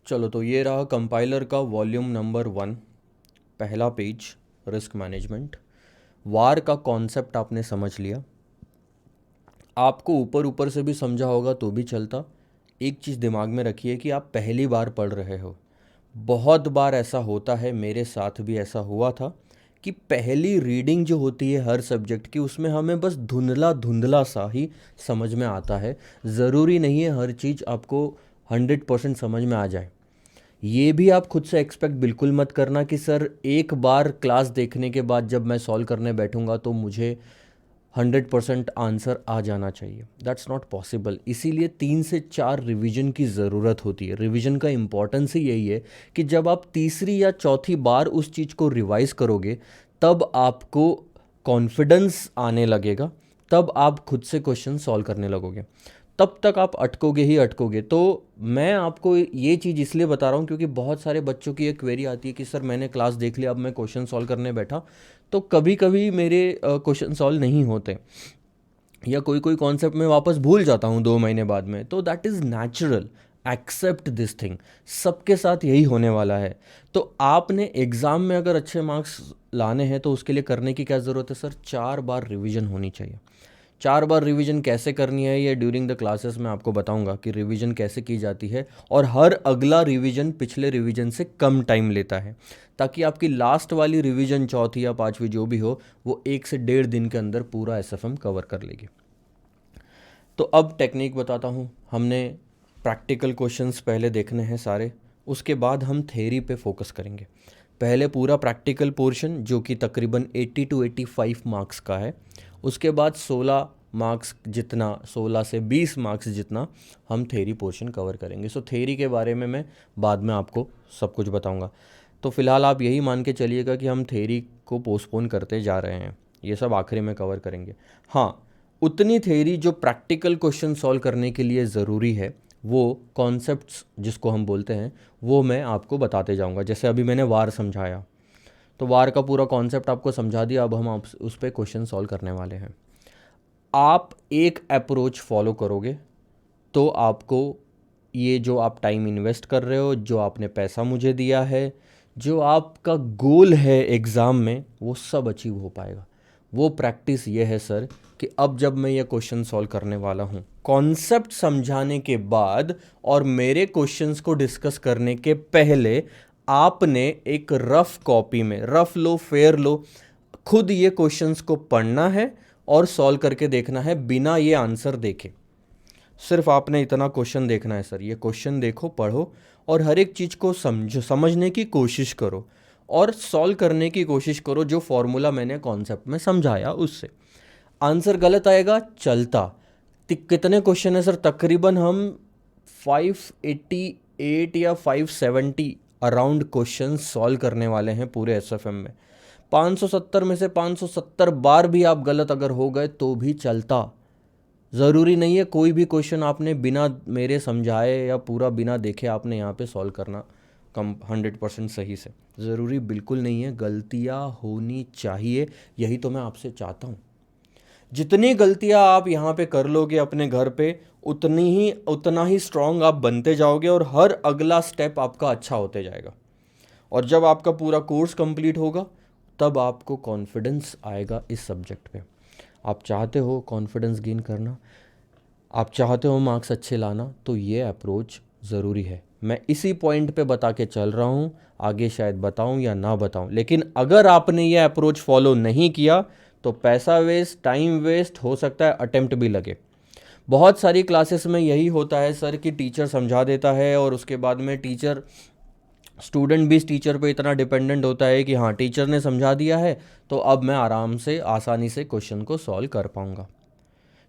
चलो तो ये रहा कंपाइलर का वॉल्यूम नंबर 1, पहला पेज, रिस्क मैनेजमेंट। वार का कॉन्सेप्ट आपने समझ लिया। आपको ऊपर ऊपर से भी समझा होगा तो भी चलता। एक चीज़ दिमाग में रखिए कि आप पहली बार पढ़ रहे हो। बहुत बार ऐसा होता है, मेरे साथ भी ऐसा हुआ था कि पहली रीडिंग जो होती है हर सब्जेक्ट की, उसमें हमें बस धुंधला धुंधला सा ही समझ में आता है। ज़रूरी नहीं है हर चीज़ आपको 100% समझ में आ जाए। ये भी आप खुद से एक्सपेक्ट बिल्कुल मत करना कि सर एक बार क्लास देखने के बाद जब मैं सॉल्व करने बैठूंगा तो मुझे 100% आंसर आ जाना चाहिए। That's not possible. इसीलिए 3 से 4 रिवीजन की ज़रूरत होती है। रिवीजन का इम्पॉर्टेंस ही यही है कि जब आप तीसरी या चौथी बार उस चीज़ को रिवाइज करोगे तब आपको कॉन्फिडेंस आने लगेगा, तब आप खुद से क्वेश्चन सॉल्व करने लगोगे। तब तक आप अटकोगे ही अटकोगे। तो मैं आपको ये चीज़ इसलिए बता रहा हूँ क्योंकि बहुत सारे बच्चों की एक क्वेरी आती है कि सर मैंने क्लास देख लिया, अब मैं क्वेश्चन सॉल्व करने बैठा तो कभी कभी मेरे क्वेश्चन सॉल्व नहीं होते, या कोई कोई कॉन्सेप्ट में वापस भूल जाता हूँ 2 महीने बाद में। तो that is natural, except this thing. सबके साथ यही होने वाला है। तो आपने एग्ज़ाम में अगर अच्छे मार्क्स लाने हैं तो उसके लिए करने की क्या ज़रूरत है सर? 4 बार रिवीजन होनी चाहिए। 4 बार रिवीजन कैसे करनी है ये ड्यूरिंग द क्लासेस मैं आपको बताऊंगा कि रिवीजन कैसे की जाती है, और हर अगला रिवीजन पिछले रिवीजन से कम टाइम लेता है, ताकि आपकी लास्ट वाली रिवीजन चौथी या पांचवी जो भी हो वो 1 से 1.5 दिन के अंदर पूरा एसएफएम कवर कर लेगी। तो अब टेक्निक बताता हूँ। हमने प्रैक्टिकल क्वेश्चंस पहले देखने हैं सारे, उसके बाद हम थ्योरी पे फोकस करेंगे। पहले पूरा प्रैक्टिकल पोर्शन जो कि तकरीबन 80 to 85 मार्क्स का है, उसके बाद 16 मार्क्स जितना, 16 से 20 मार्क्स जितना हम थ्योरी पोर्शन कवर करेंगे। सो थ्योरी के बारे में मैं बाद में आपको सब कुछ बताऊंगा। तो फिलहाल आप यही मान के चलिएगा कि हम थ्योरी को पोस्टपोन करते जा रहे हैं, ये सब आखिरी में कवर करेंगे। हाँ, उतनी थ्योरी जो प्रैक्टिकल क्वेश्चन सॉल्व करने के लिए ज़रूरी है, वो कॉन्सेप्ट्स जिसको हम बोलते हैं, वो मैं आपको बताते जाऊंगा। जैसे अभी मैंने वार समझाया, तो वार का पूरा कॉन्सेप्ट आपको समझा दिया। अब हम आप उस पर क्वेश्चन सॉल्व करने वाले हैं। आप एक अप्रोच फॉलो करोगे तो आपको ये जो आप टाइम इन्वेस्ट कर रहे हो, जो आपने पैसा मुझे दिया है, जो आपका गोल है एग्ज़ाम में, वो सब अचीव हो पाएगा। वो प्रैक्टिस ये है सर कि अब जब मैं ये क्वेश्चन सॉल्व करने वाला हूँ, कॉन्सेप्ट समझाने के बाद और मेरे क्वेश्चंस को डिस्कस करने के पहले आपने एक रफ कॉपी में, रफ लो फेयर लो, खुद ये क्वेश्चंस को पढ़ना है और सॉल्व करके देखना है बिना ये आंसर देखे। सिर्फ आपने इतना क्वेश्चन देखना है सर। ये क्वेश्चन देखो, पढ़ो और हर एक चीज़ को समझने की कोशिश करो और सॉल्व करने की कोशिश करो जो फॉर्मूला मैंने कॉन्सेप्ट में समझाया उससे। आंसर गलत आएगा चलता। कितने क्वेश्चन है सर? तकरीबन हम 588 या 570 अराउंड क्वेश्चन सॉल्व करने वाले हैं पूरे एसएफएम में। 570 में से 570 बार भी आप गलत अगर हो गए तो भी चलता। ज़रूरी नहीं है कोई भी क्वेश्चन आपने बिना मेरे समझाए या पूरा बिना देखे आपने यहाँ पे सॉल्व करना कम 100% सही से। ज़रूरी बिल्कुल नहीं है, गलतियाँ होनी चाहिए, यही तो मैं आपसे चाहता हूँ। जितनी गलतियाँ आप यहाँ पे कर लोगे अपने घर पे, उतना ही स्ट्रांग आप बनते जाओगे और हर अगला स्टेप आपका अच्छा होते जाएगा। और जब आपका पूरा कोर्स कंप्लीट होगा तब आपको कॉन्फिडेंस आएगा इस सब्जेक्ट पे। आप चाहते हो कॉन्फिडेंस गेन करना, आप चाहते हो मार्क्स अच्छे लाना, तो ये अप्रोच ज़रूरी है। मैं इसी पॉइंट पे बता के चल रहा हूँ, आगे शायद बताऊँ या ना बताऊँ, लेकिन अगर आपने ये अप्रोच फॉलो नहीं किया तो पैसा वेस्ट, टाइम वेस्ट, हो सकता है अटेम्प्ट भी लगे। बहुत सारी क्लासेस में यही होता है सर कि टीचर समझा देता है और उसके बाद में स्टूडेंट भी इस टीचर पे इतना डिपेंडेंट होता है कि हाँ टीचर ने समझा दिया है तो अब मैं आराम से आसानी से क्वेश्चन को सॉल्व कर पाऊँगा।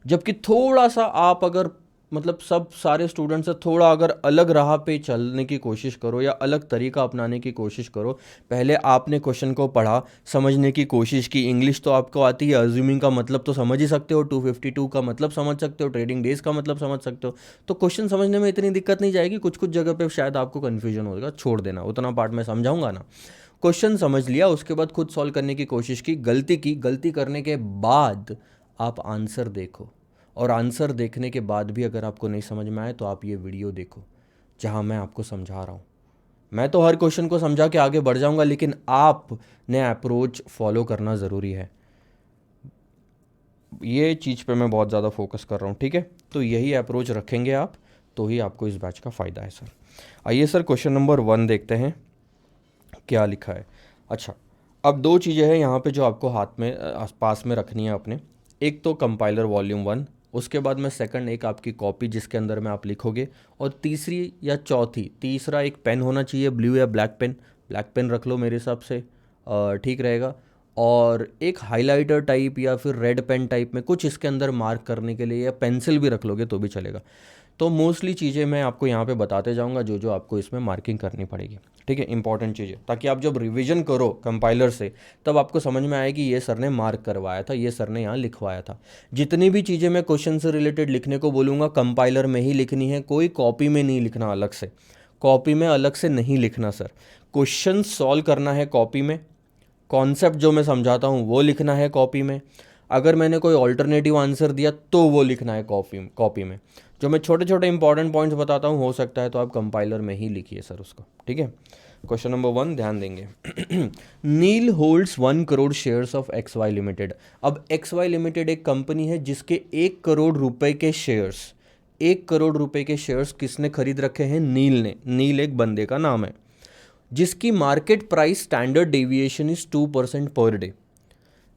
जबकि थोड़ा सा आप अगर मतलब सब सारे स्टूडेंट से थोड़ा अगर अलग राह पे चलने की कोशिश करो या अलग तरीका अपनाने की कोशिश करो, पहले आपने क्वेश्चन को पढ़ा, समझने की कोशिश की, इंग्लिश तो आपको आती है, अज्यूमिंग का मतलब तो समझ ही सकते हो, 252 का मतलब समझ सकते हो, ट्रेडिंग डेज का मतलब समझ सकते हो, तो क्वेश्चन समझने में इतनी दिक्कत नहीं जाएगी। कुछ कुछ जगह पे शायद आपको कन्फ्यूजन होगा, छोड़ देना, उतना पार्ट मैं समझाऊंगा ना। क्वेश्चन समझ लिया, उसके बाद खुद सॉल्व करने की कोशिश की, गलती करने के बाद आप आंसर देखो, और आंसर देखने के बाद भी अगर आपको नहीं समझ में आए तो आप ये वीडियो देखो। जहाँ मैं आपको समझा रहा हूँ। मैं तो हर क्वेश्चन को समझा के आगे बढ़ जाऊँगा, लेकिन आपने अप्रोच फॉलो करना ज़रूरी है। ये चीज़ पे मैं बहुत ज़्यादा फोकस कर रहा हूँ, ठीक है। तो यही अप्रोच रखेंगे आप, तो ही आपको इस बैच का फ़ायदा है सर। आइए सर, क्वेश्चन नंबर 1 देखते हैं क्या लिखा है। अच्छा, अब दो चीज़ें हैं यहाँ पे जो आपको हाथ में पास में रखनी है अपने। एक तो कंपाइलर वॉल्यूम 1, उसके बाद में सेकंड एक आपकी कॉपी जिसके अंदर में आप लिखोगे, और तीसरी या चौथी, तीसरा एक पेन होना चाहिए, ब्लू या ब्लैक पेन। ब्लैक पेन रख लो मेरे हिसाब से, ठीक रहेगा। और एक हाइलाइटर टाइप या फिर रेड पेन टाइप में कुछ इसके अंदर मार्क करने के लिए, या पेंसिल भी रख लोगे तो भी चलेगा। तो मोस्टली चीज़ें मैं आपको यहाँ पे बताते जाऊँगा जो जो आपको इसमें मार्किंग करनी पड़ेगी, ठीक है, इंपॉर्टेंट चीज़ें, ताकि आप जब रिवीजन करो कंपाइलर से तब आपको समझ में आए कि ये सर ने मार्क करवाया था, ये सर ने यहाँ लिखवाया था। जितनी भी चीज़ें मैं क्वेश्चन से रिलेटेड लिखने को बोलूँगा कंपाइलर में ही लिखनी है, कोई कॉपी में नहीं लिखना अलग से। कॉपी में अलग से नहीं लिखना सर। क्वेश्चन सॉल्व करना है कॉपी में, कॉन्सेप्ट जो मैं समझाता हूँ वो लिखना है कॉपी में, अगर मैंने कोई ऑल्टरनेटिव आंसर दिया तो वो लिखना है कॉपी में। जो मैं छोटे छोटे इंपॉर्टेंट पॉइंट्स बताता हूँ, हो सकता है तो आप कंपाइलर में ही लिखिए सर उसको, ठीक है। क्वेश्चन नंबर 1 ध्यान देंगे। Neel holds 1 crore shares of X Y limited. अब एक्स वाई लिमिटेड एक कंपनी है जिसके 1 करोड़ रुपए के शेयर्स, 1 करोड़ रुपए के शेयर्स किसने खरीद रखे हैं? नील ने। नील एक बंदे का नाम है, जिसकी market price standard deviation is 2% per day.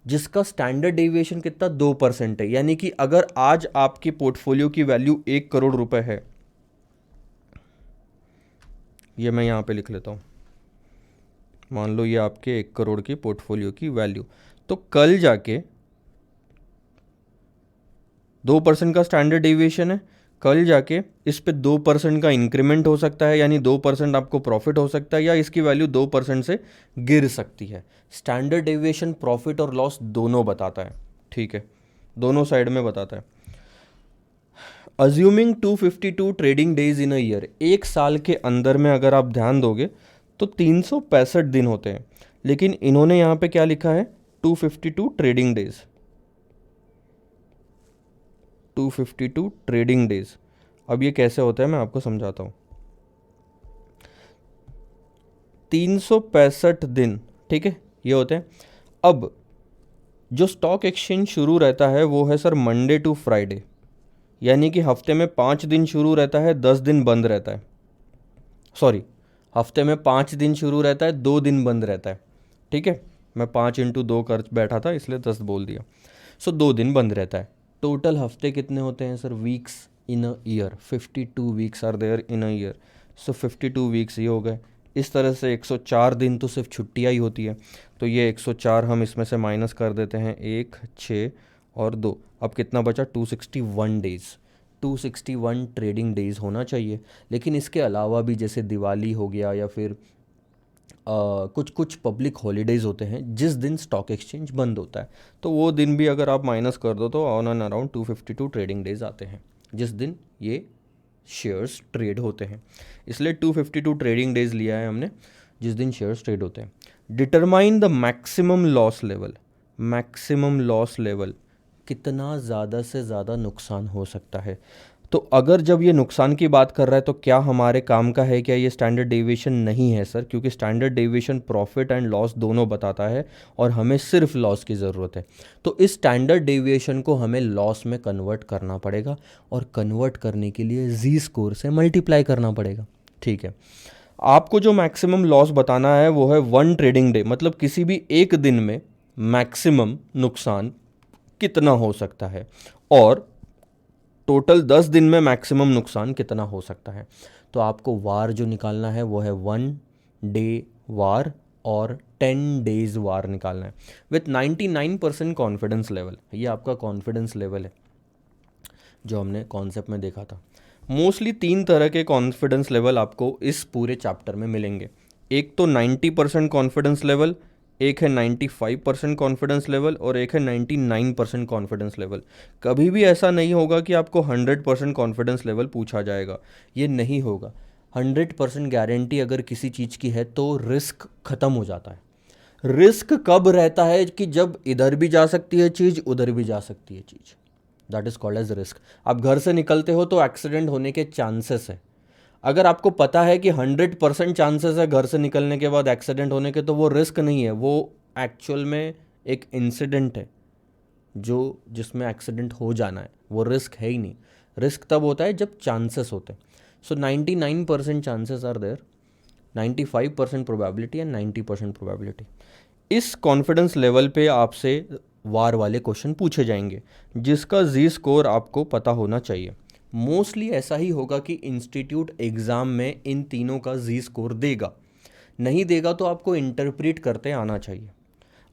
जिसका स्टैंडर्ड डेविएशन कितना? 2% है। यानी कि अगर आज आपकी पोर्टफोलियो की वैल्यू 1 करोड़ रुपए है, ये मैं यहां पे लिख लेता हूं, मान लो ये आपके 1 करोड़ की पोर्टफोलियो की वैल्यू, तो कल जाके 2% का स्टैंडर्ड डेविएशन है, कल जाके इस पे 2% का इंक्रीमेंट हो सकता है, यानी 2% आपको प्रॉफिट हो सकता है, या इसकी वैल्यू 2% से गिर सकती है। स्टैंडर्ड डेविएशन प्रॉफिट और लॉस दोनों बताता है, ठीक है, दोनों साइड में बताता है। Assuming 252 trading days in a year, एक साल के अंदर में अगर आप ध्यान दोगे तो 365 दिन होते हैं, लेकिन इन्होंने यहाँ पे क्या लिखा है? 252 ट्रेडिंग डेज, 252 ट्रेडिंग डेज। अब ये कैसे होता है मैं आपको समझाता हूँ। 365 दिन, ठीक है, ये होते हैं। अब जो स्टॉक एक्सचेंज शुरू रहता है वो है सर मंडे टू फ्राइडे, यानी कि हफ्ते में 5 दिन शुरू रहता है, 10 दिन बंद रहता है। सॉरी, हफ्ते में 5 दिन शुरू रहता है, 2 दिन बंद रहता है, ठीक है। मैं 5 × 2 कर बैठा था इसलिए 10 बोल दिया। सो 2 दिन बंद रहता है। टोटल हफ्ते कितने होते हैं sir? Weeks in a year, 52 weeks are there in a year. So 52 weeks ये हो गए। इस तरह से 104 दिन तो सिर्फ छुट्टियाँ ही होती है, तो ये 104 हम इसमें से माइनस कर देते हैं, 1, 6 और 2। अब कितना बचा? 261 डेज़। 261 ट्रेडिंग डेज़ होना चाहिए। लेकिन इसके अलावा भी जैसे दिवाली हो गया, या फिर कुछ कुछ पब्लिक हॉलीडेज़ होते हैं जिस दिन स्टॉक एक्सचेंज बंद होता है, तो वो दिन भी अगर आप माइनस कर दो तो on and around 252 trading days आते हैं जिस दिन ये शेयर्स ट्रेड होते हैं। इसलिए 252 ट्रेडिंग डेज लिया है हमने जिस दिन शेयर्स ट्रेड होते हैं। Determine the maximum loss level. Maximum loss level, कितना ज़्यादा से ज़्यादा नुकसान हो सकता है। तो अगर जब ये नुकसान की बात कर रहा है तो क्या हमारे काम का है? क्या ये स्टैंडर्ड डेविएशन नहीं है सर, क्योंकि standard deviation profit and loss दोनों बताता है और हमें सिर्फ लॉस की ज़रूरत है। तो इस स्टैंडर्ड डेविएशन को हमें लॉस में कन्वर्ट करना पड़ेगा, और कन्वर्ट करने के लिए जी स्कोर से मल्टीप्लाई करना पड़ेगा, ठीक है। आपको जो मैक्सिमम लॉस बताना है वो है 1 ट्रेडिंग डे, मतलब किसी भी एक दिन में मैक्सिमम नुकसान कितना हो सकता है, और टोटल 10 दिन में मैक्सिमम नुकसान कितना हो सकता है। तो आपको वार जो निकालना है वो है 1 डे वार और 10 डेज वार निकालना है विथ 99% कॉन्फिडेंस लेवल। ये आपका कॉन्फिडेंस लेवल है जो हमने कॉन्सेप्ट में देखा था। मोस्टली 3 तरह के कॉन्फिडेंस लेवल आपको इस पूरे चैप्टर में मिलेंगे। एक तो 90% कॉन्फिडेंस लेवल, एक है 95% कॉन्फिडेंस लेवल, और एक है 99% कॉन्फिडेंस लेवल। कभी भी ऐसा नहीं होगा कि आपको 100% कॉन्फिडेंस लेवल पूछा जाएगा, ये नहीं होगा। 100% गारंटी अगर किसी चीज़ की है तो रिस्क ख़त्म हो जाता है। रिस्क कब रहता है? कि जब इधर भी जा सकती है चीज़, उधर भी जा सकती है चीज़, that is called as risk. आप घर से निकलते हो तो एक्सीडेंट होने के चांसेस है। अगर आपको पता है कि 100% चांसेस है घर से निकलने के बाद एक्सीडेंट होने के, तो वो रिस्क नहीं है, वो एक्चुअल में एक इंसिडेंट है जो जिसमें एक्सीडेंट हो जाना है, वो रिस्क है ही नहीं। रिस्क तब होता है जब चांसेस होते हैं। So 99% chances are there, 95% probability and 90% probability. इस कॉन्फिडेंस लेवल पे आपसे वार वाले क्वेश्चन पूछे जाएंगे जिसका जी स्कोर आपको पता होना चाहिए। मोस्टली ऐसा ही होगा कि इंस्टीट्यूट एग्ज़ाम में इन तीनों का जी स्कोर देगा, नहीं देगा तो आपको इंटरप्रेट करते आना चाहिए।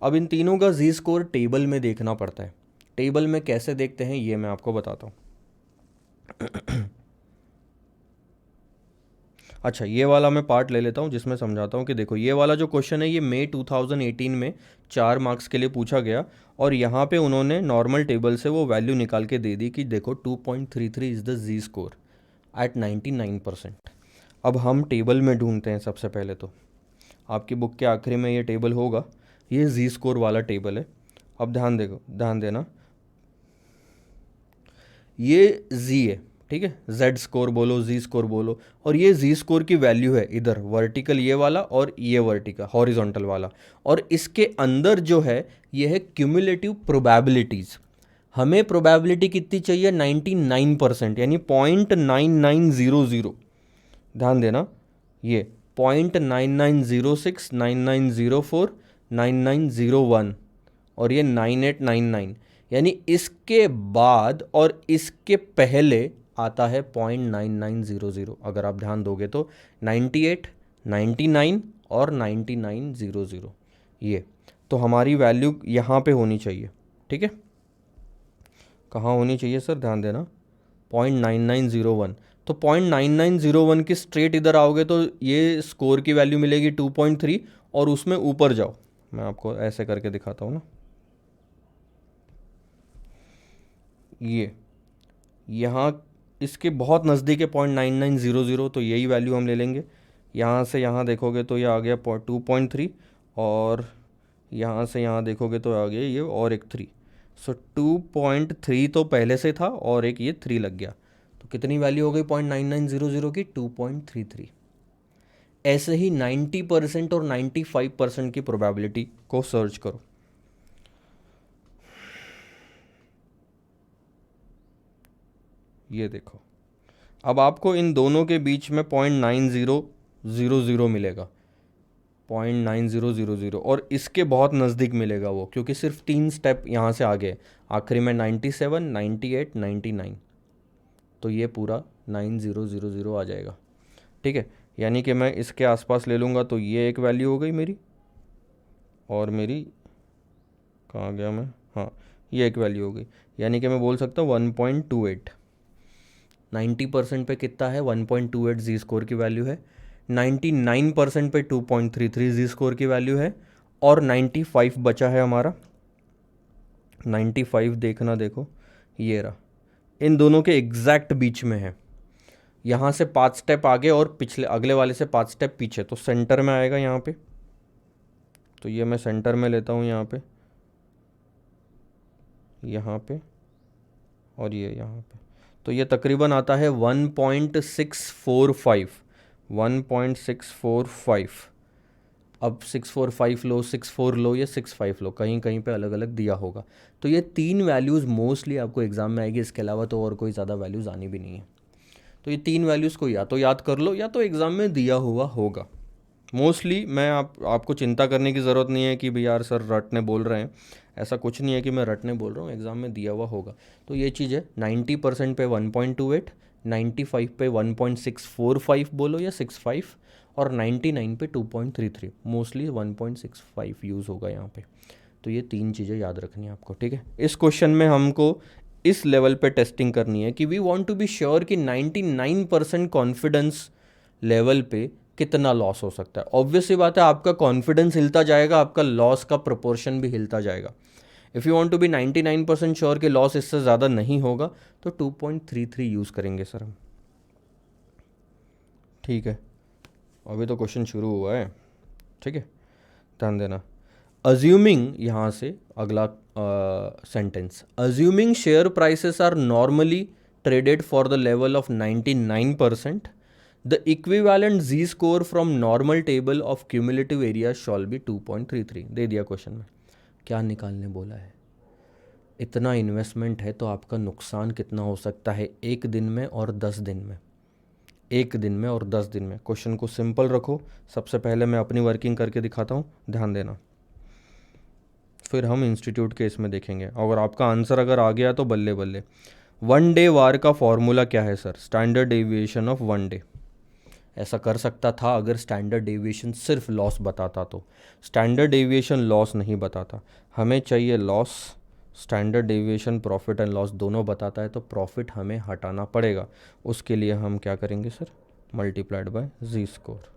अब इन तीनों का जी स्कोर टेबल में देखना पड़ता है। टेबल में कैसे देखते हैं ये मैं आपको बताता हूँ। अच्छा, ये वाला मैं पार्ट ले लेता हूँ जिसमें समझाता हूँ कि देखो, ये वाला जो क्वेश्चन है ये मई 2018 में 4 मार्क्स के लिए पूछा गया, और यहाँ पे उन्होंने नॉर्मल टेबल से वो वैल्यू निकाल के दे दी कि देखो 2.33 is the Z score at 99%। अब हम टेबल में ढूंढते हैं। सबसे पहले तो आपकी बुक के आखिरी में ये टेबल होगा, ये जी स्कोर वाला टेबल है। अब ध्यान देना, ये जी है, ठीक है, जेड स्कोर बोलो, जी स्कोर बोलो, और ये जी स्कोर की वैल्यू है इधर वर्टिकल ये वाला और ये वर्टिकल हॉरिजॉन्टल वाला, और इसके अंदर जो है ये है क्यूमुलेटिव प्रोबेबिलिटीज़। हमें प्रोबेबिलिटी कितनी चाहिए? 99%, यानी 0.9900। ध्यान देना, ये 0.9906, 9904, 9901 और ये 9899, यानी इसके बाद और इसके पहले आता है 0.9900। अगर आप ध्यान दोगे तो 98, 99 और 9900, ये तो हमारी वैल्यू यहाँ पे होनी चाहिए। ठीक है, कहाँ होनी चाहिए सर? ध्यान देना, 0.9901। तो 0.9901 की स्ट्रेट इधर आओगे तो ये स्कोर की वैल्यू मिलेगी 2.3, और उसमें ऊपर जाओ, मैं आपको ऐसे करके दिखाता हूँ ना, ये यहाँ इसके बहुत नज़दीक है 0.9900, तो यही वैल्यू हम ले लेंगे। यहाँ से यहाँ देखोगे तो ये आ गया 2.3, और यहाँ से यहाँ देखोगे तो आ गया ये और एक 3। सो 2.3 तो पहले से था और एक ये 3 लग गया, तो कितनी वैल्यू हो गई 0.9900 की? 2.33। ऐसे ही 90% और 95% की प्रोबेबिलिटी को सर्च करो। ये देखो, अब आपको इन दोनों के बीच में 0.9000 मिलेगा, 0.9000, और इसके बहुत नज़दीक मिलेगा वो, क्योंकि सिर्फ 3 स्टेप यहाँ से आगे, आखिरी में 97, 98, 99, तो ये पूरा 9000 आ जाएगा। ठीक है, यानी कि मैं इसके आसपास ले लूँगा तो ये एक वैल्यू हो गई मेरी, और मेरी कहाँ गया मैं, हाँ, ये एक वैल्यू हो गई, यानी कि मैं बोल सकता हूँ 1.28। 90% पे कितना है? 1.28 जी स्कोर की वैल्यू है। 99% पे 2.33 जी स्कोर की वैल्यू है, और 95 बचा है हमारा। 95 देखना, देखो ये रहा, इन दोनों के एग्जैक्ट बीच में है। यहाँ से 5 स्टेप आगे और पिछले अगले वाले से 5 स्टेप पीछे, तो सेंटर में आएगा यहाँ पे। तो ये मैं सेंटर में लेता हूँ यहाँ पे, और ये यहाँ पे, तो ये तकरीबन आता है 1.645। 1.645। अब 645 लो, 64 लो या 65 लो, कहीं कहीं पे अलग अलग दिया होगा। तो ये 3 वैल्यूज़ मोस्टली आपको एग्ज़ाम में आएगी, इसके अलावा तो और कोई ज़्यादा वैल्यूज़ आनी भी नहीं है। तो ये 3 वैल्यूज़ को या तो याद कर लो या तो एग्ज़ाम में दिया हुआ होगा मोस्टली। मैं आपको चिंता करने की ज़रूरत नहीं है कि भाई यार सर रटने बोल रहे हैं, ऐसा कुछ नहीं है कि मैं रटने बोल रहा हूँ, एग्ज़ाम में दिया हुआ होगा। तो ये चीज़ है, 90% पे 1.28, 95 पे 1.645 बोलो या 65, और 99 पे 2.33, मोस्टली 1.65 यूज़ होगा यहाँ पे। तो ये 3 चीज़ें याद रखनी है आपको। ठीक है, इस क्वेश्चन में हमको इस लेवल पे टेस्टिंग करनी है कि we want to be sure कि 99% कॉन्फिडेंस लेवल पे कितना लॉस हो सकता है। ऑब्वियसली बात है, आपका कॉन्फिडेंस हिलता जाएगा, आपका लॉस का प्रोपोर्शन भी हिलता जाएगा। If you want to be 99% sure कि लॉस इससे ज़्यादा नहीं होगा तो 2.33 यूज़ करेंगे सर हम। ठीक है, अभी तो क्वेश्चन शुरू हुआ है। ठीक है, ध्यान देना। अज्यूमिंग, यहाँ से अगला sentence, assuming share prices are normally traded for the level of 99%, the equivalent Z score from normal table of cumulative area shall be 2.33। दे दिया क्वेश्चन में, क्या निकालने बोला है। इतना इन्वेस्टमेंट है तो आपका नुकसान कितना हो सकता है एक दिन में और 10 दिन में, एक दिन में और 10 दिन में। क्वेश्चन को सिंपल रखो। सबसे पहले मैं अपनी वर्किंग करके दिखाता हूँ, ध्यान देना, फिर हम इंस्टीट्यूट के इसमें देखेंगे। और आपका आंसर अगर आ गया तो बल्ले बल्ले। वन डे वार का फॉर्मूला क्या है sir? Standard deviation of one day. ऐसा कर सकता था अगर स्टैंडर्ड डेविएशन सिर्फ लॉस बताता तो। स्टैंडर्ड डेविएशन लॉस नहीं बताता, हमें चाहिए loss. Standard deviation profit and loss दोनों बताता है, तो प्रॉफिट हमें हटाना पड़ेगा। उसके लिए हम क्या करेंगे sir? Multiplied by Z score.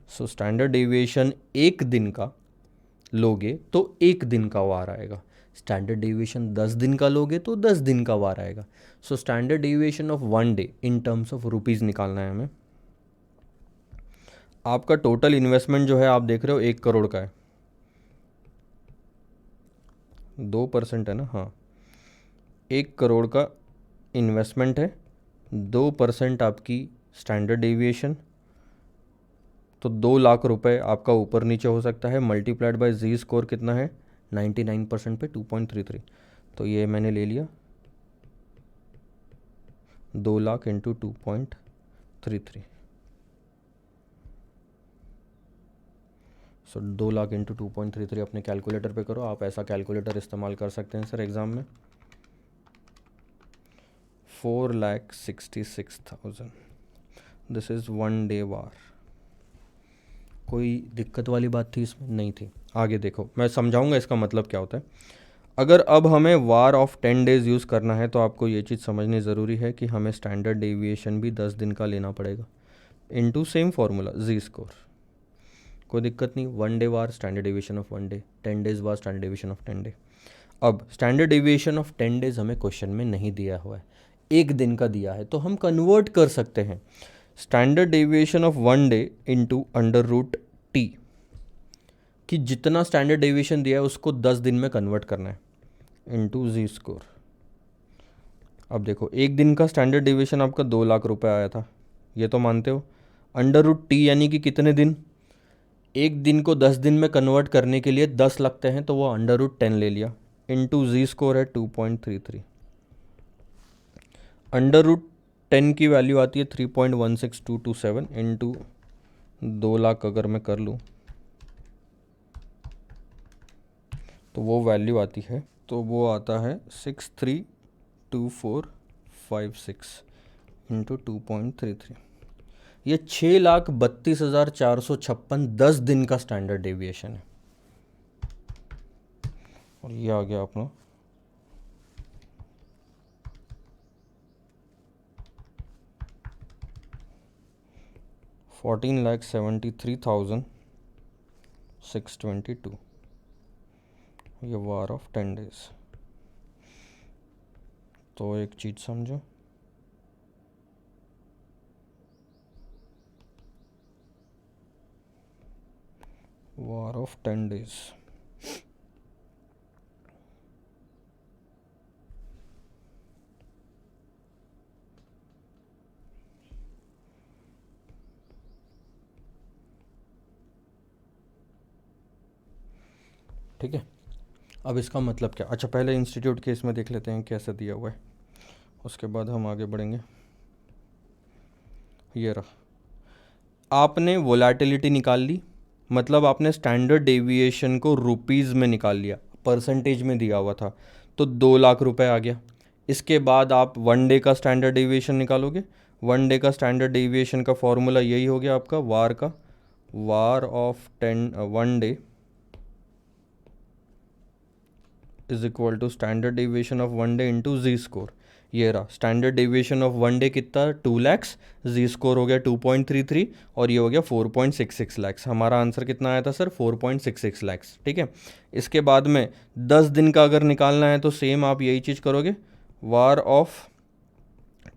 So standard deviation एक दिन का लोगे तो एक दिन का वार आएगा, स्टैंडर्ड डेविएशन 10 दिन का लोगे तो 10 दिन का वार आएगा। सो standard deviation of one day in terms of rupees निकालना है हमें। आपका टोटल इन्वेस्टमेंट जो है आप देख रहे हो 1 करोड़ का है, 2% है ना, हाँ 1 करोड़ का इन्वेस्टमेंट है, 2% आपकी स्टैंडर्ड डेविएशन, तो 2 लाख रुपए आपका ऊपर नीचे हो सकता है। मल्टीप्लाइड बाय जी स्कोर कितना है? 99% पे 2.33, तो ये मैंने ले लिया 2 लाख इंटू 2.33। सो 2 लाख इंटू 2.33 अपने कैलकुलेटर पे करो। आप ऐसा कैलकुलेटर इस्तेमाल कर सकते हैं सर एग्ज़ाम में। 4,66,000, दिस इज़ वन डे वार। कोई दिक्कत वाली बात थी इसमें? नहीं थी। आगे देखो, मैं समझाऊंगा इसका मतलब क्या होता है। अगर अब हमें वार ऑफ 10 डेज़ यूज़ करना है तो आपको ये चीज़ समझनी ज़रूरी है कि हमें स्टैंडर्ड डेविएशन भी 10 दिन का लेना पड़ेगा, इनटू सेम फार्मूला जी स्कोर। कोई दिक्कत नहीं, one day war standard deviation of one day, 10 days war standard deviation of 10 day. अब स्टैंडर्ड डेविएशन ऑफ 10 डेज़ हमें क्वेश्चन में नहीं दिया हुआ है, एक दिन का दिया है, तो हम कन्वर्ट कर सकते हैं। Standard deviation of one day into under root T, कि जितना स्टैंडर्ड डेविएशन दिया है उसको 10 दिन में कन्वर्ट करना है, इंटू जी स्कोर। अब देखो, एक दिन का स्टैंडर्ड डेविएशन आपका 2 लाख रुपए आया था, ये तो मानते हो। अंडर रूट टी यानी कि कितने दिन? एक दिन को 10 दिन में कन्वर्ट करने के लिए 10 लगते हैं, तो वो अंडर रूट 10 ले लिया, इंटू जी स्कोर है 2.33। अंडर रूट 10 की वैल्यू आती है 3.16227, इंटू 2 लाख अगर मैं कर लूँ तो वो वैल्यू आती है, तो वो आता है 632456 इंटू 2.33। ये 6,32,456 10 दिन का स्टैंडर्ड डेविएशन है। और ये आ गया अपना 14,73,622, ये वार ऑफ 10 डेज। तो एक चीज़ समझो, वार ऑफ 10 डेज। ठीक है, अब इसका मतलब क्या? अच्छा, पहले इंस्टीट्यूट के इसमें देख लेते हैं कैसे दिया हुआ है, उसके बाद हम आगे बढ़ेंगे। ये रहा, आपने वोलेटिलिटी निकाल ली, मतलब आपने स्टैंडर्ड डेविएशन को रुपीज़ में निकाल लिया, परसेंटेज में दिया हुआ था, तो 2 लाख रुपए आ गया। इसके बाद आप वन डे का स्टैंडर्ड डेविएशन निकालोगे। वन डे का स्टैंडर्ड डेविएशन का फॉर्मूला यही हो गया आपका वार का, VaR of 10 one day is equal to standard deviation of one day into Z score. ये रहा, standard deviation of one day कितना? 2 लैक्स, जी स्कोर हो गया 2.33, और ये हो गया 4.66 लैक्स। हमारा आंसर कितना आया था सर? 4.66 लैक्स। ठीक है, इसके बाद में 10 दिन का अगर निकालना है तो सेम आप यही चीज़ करोगे, VaR of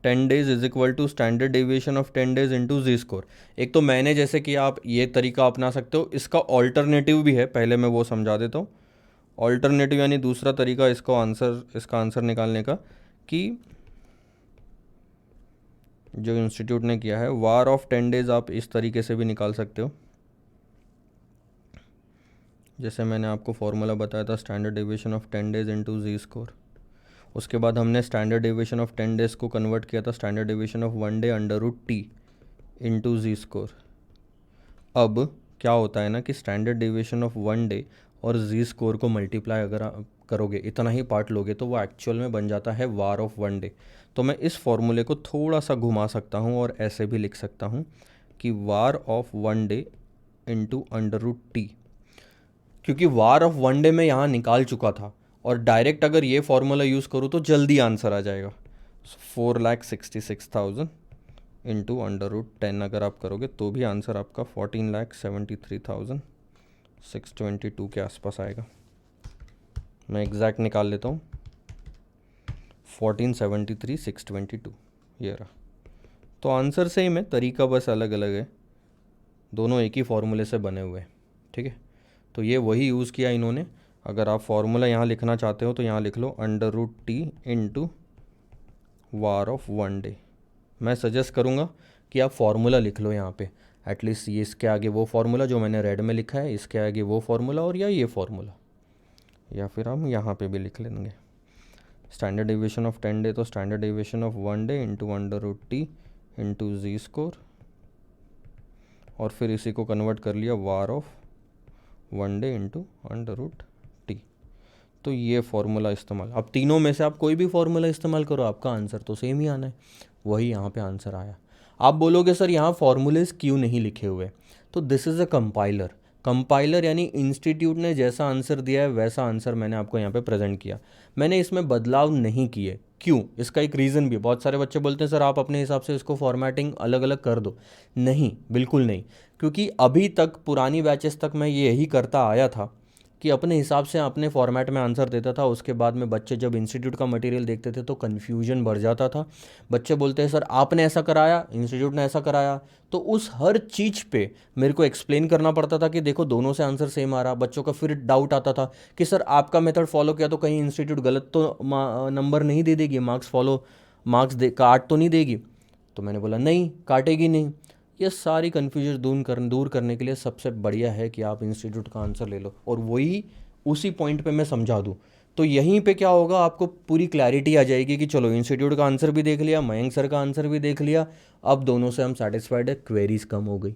10 days is equal to standard deviation of 10 days into Z score. एक तो मैंने जैसे कि आप ये तरीका अपना सकते हो, इसका ऑल्टरनेटिव भी है, पहले मैं वो समझा देता हूँ। ऑल्टरनेटिव यानी दूसरा तरीका इसका आंसर निकालने का, कि जो इंस्टीट्यूट ने किया है, वार ऑफ 10 डेज आप इस तरीके से भी निकाल सकते हो, जैसे मैंने आपको फॉर्मूला बताया था, standard deviation of 10 days into Z score. उसके बाद हमने स्टैंडर्ड डेविएशन ऑफ 10 डेज को कन्वर्ट किया था standard deviation of 1 day under root T into Z score. अब क्या होता है ना कि स्टैंडर्ड डेविएशन ऑफ 1 डे और जी स्कोर को मल्टीप्लाई अगर आप करोगे, इतना ही पार्ट लोगे, तो वो एक्चुअल में बन जाता है वार ऑफ 1 डे। तो मैं इस फॉर्मूले को थोड़ा सा घुमा सकता हूँ और ऐसे भी लिख सकता हूँ कि VaR of 1 day into under root T, क्योंकि वार ऑफ 1 डे मैं यहाँ निकाल चुका था और डायरेक्ट अगर ये फॉर्मूला यूज़ करूँ तो जल्दी आंसर आ जाएगा। 4,66,000 इंटू अंडर रूट 10 अगर आप करोगे तो भी आंसर आपका 14,73,622 के आसपास आएगा। मैं एग्जैक्ट निकाल लेता हूँ, 14,73,622 ये रहा। तो आंसर सेम है, तरीका बस अलग अलग है, दोनों एक ही फॉर्मूले से बने हुए हैं। ठीक है, तो ये वही यूज़ किया इन्होंने। अगर आप फॉर्मूला यहाँ लिखना चाहते हो तो यहाँ लिख लो under root T into var of 1 day. मैं सजेस्ट करूँगा कि आप फॉर्मूला लिख लो यहाँ पे, एटलीस्ट ये इसके आगे वो फार्मूला जो मैंने रेड में लिखा है, इसके आगे वो फार्मूला, और या ये फार्मूला, या फिर हम यहाँ पे भी लिख लेंगे स्टैंडर्ड डेविएशन ऑफ 10 डे, तो standard deviation of 1 day into under root T into Z score, और फिर इसी को कन्वर्ट कर लिया VaR of 1 day into under root T. तो ये फार्मूला इस्तेमाल, अब तीनों में से आप कोई भी फार्मूला इस्तेमाल करो, आपका आंसर तो सेम ही आना है। वही यहाँ पे आंसर आया। आप बोलोगे सर यहाँ फॉर्मूलेज क्यों नहीं लिखे हुए, तो this is a compiler. Compiler यानी इंस्टीट्यूट ने जैसा आंसर दिया है वैसा आंसर मैंने आपको यहाँ पे प्रेजेंट किया, मैंने इसमें बदलाव नहीं किए। क्यों, इसका एक रीज़न भी, बहुत सारे बच्चे बोलते हैं सर आप अपने हिसाब से इसको फॉर्मेटिंग अलग अलग कर दो। नहीं, बिल्कुल नहीं, क्योंकि अभी तक पुरानी बैचेस तक मैं ये यही करता आया था कि अपने हिसाब से अपने फॉर्मेट में आंसर देता था। उसके बाद में बच्चे जब इंस्टीट्यूट का मटेरियल देखते थे तो कन्फ्यूजन बढ़ जाता था। बच्चे बोलते हैं सर आपने ऐसा कराया, इंस्टीट्यूट ने ऐसा कराया, तो उस हर चीज़ पे मेरे को एक्सप्लेन करना पड़ता था कि देखो दोनों से आंसर सेम आ रहा। बच्चों का फिर डाउट आता था कि सर आपका मेथड फॉलो किया तो कहीं इंस्टीट्यूट गलत तो नंबर नहीं दे देगी, मार्क्स काट तो नहीं देगी। तो मैंने बोला नहीं, काटेगी नहीं। ये सारी कन्फ्यूजन दूर करने के लिए सबसे बढ़िया है कि आप इंस्टीट्यूट का आंसर ले लो और वही उसी पॉइंट पे मैं समझा दूँ। तो यहीं पे क्या होगा, आपको पूरी क्लैरिटी आ जाएगी कि चलो इंस्टीट्यूट का आंसर भी देख लिया, मयंक सर का आंसर भी देख लिया, अब दोनों से हम सेटिस्फाइड है, क्वेरीज कम हो गई।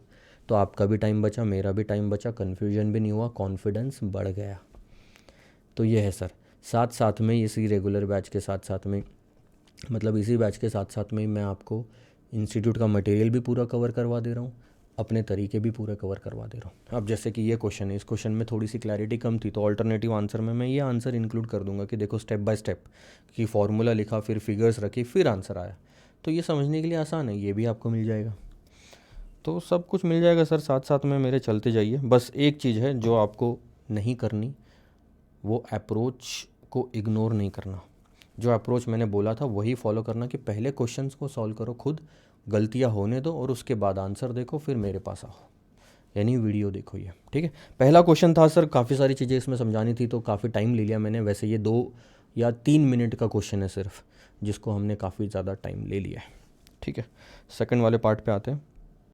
तो आपका भी टाइम बचा, मेरा भी टाइम बचा, कन्फ्यूजन भी नहीं हुआ, कॉन्फिडेंस बढ़ गया। तो ये है सर, साथ साथ में इसी रेगुलर बैच के साथ साथ में, मतलब इसी बैच के साथ साथ में मैं आपको इंस्टीट्यूट का मटेरियल भी पूरा कवर करवा दे रहा हूँ, अपने तरीके भी पूरा कवर करवा दे रहा हूँ। अब जैसे कि ये क्वेश्चन है, इस क्वेश्चन में थोड़ी सी क्लैरिटी कम थी, तो ऑल्टरनेटिव आंसर में मैं ये आंसर इंक्लूड कर दूंगा कि देखो स्टेप बाय स्टेप कि फॉर्मूला लिखा, फिर फिगर्स रखी, फिर आंसर आया। तो ये समझने के लिए आसान है, ये भी आपको मिल जाएगा। तो सब कुछ मिल जाएगा सर, साथ साथ में मेरे चलते जाइए। बस एक चीज़ है जो आपको नहीं करनी, वो अप्रोच को इग्नोर नहीं करना। जो अप्रोच मैंने बोला था वही फॉलो करना कि पहले क्वेश्चंस को सॉल्व करो खुद, गलतियां होने दो, और उसके बाद आंसर देखो, फिर मेरे पास आओ, यानी वीडियो देखो ये। ठीक है, पहला क्वेश्चन था सर, काफ़ी सारी चीज़ें इसमें समझानी थी तो काफ़ी टाइम ले लिया मैंने। वैसे ये 2 या 3 मिनट का क्वेश्चन है सिर्फ, जिसको हमने काफ़ी ज़्यादा टाइम ले लिया है। ठीक है, सेकंड वाले पार्ट पे आते हैं।